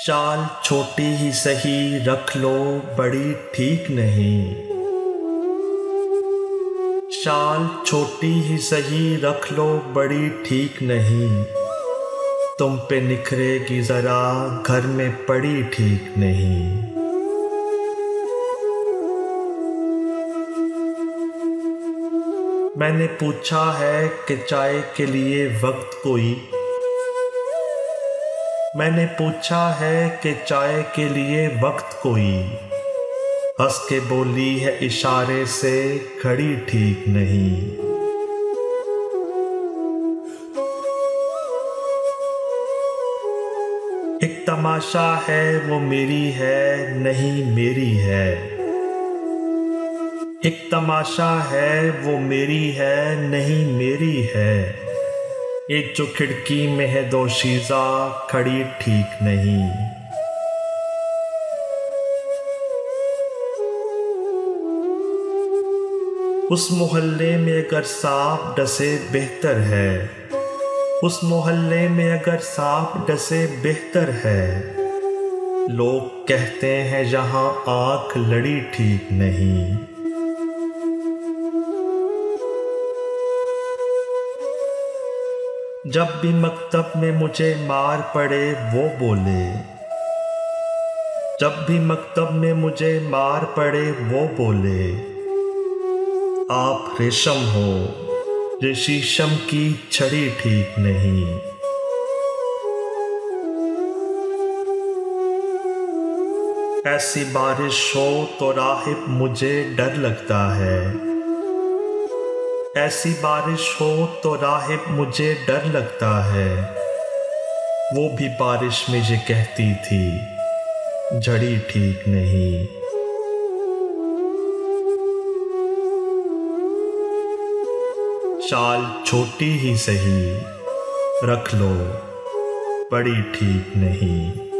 शाल छोटी ही सही रख लो, बड़ी ठीक नहीं। शाल छोटी ही सही रख लो, बड़ी ठीक नहीं। तुम पे निखरेगी जरा, घर में पड़ी ठीक नहीं। मैंने पूछा है कि चाय के लिए वक्त कोई। मैंने पूछा है कि चाय के लिए वक्त कोई। हंस के बोली है इशारे से, घड़ी ठीक नहीं। एक तमाशा है वो मेरी है, नहीं मेरी है। एक तमाशा है वो मेरी है, नहीं मेरी है। एक जो खिड़की में है दोशीज़ा, खड़ी ठीक नहीं। उस मोहल्ले में अगर सांप डसे बेहतर है। उस मोहल्ले में अगर सांप डसे बेहतर है। लोग कहते हैं यहाँ आंख लड़ी ठीक नहीं। जब भी मकतब में मुझे मार पड़े वो बोले। जब भी मकतब में मुझे मार पड़े वो बोले। आप रेशम हो, ये शीशम की छड़ी ठीक नहीं। ऐसी बारिश हो तो राहिब मुझे डर लगता है। ऐसी बारिश हो तो राहिब मुझे डर लगता है। वो भी बारिश में ये कहती थी, झड़ी ठीक नहीं। शाल छोटी ही सही रख लो, बड़ी ठीक नहीं।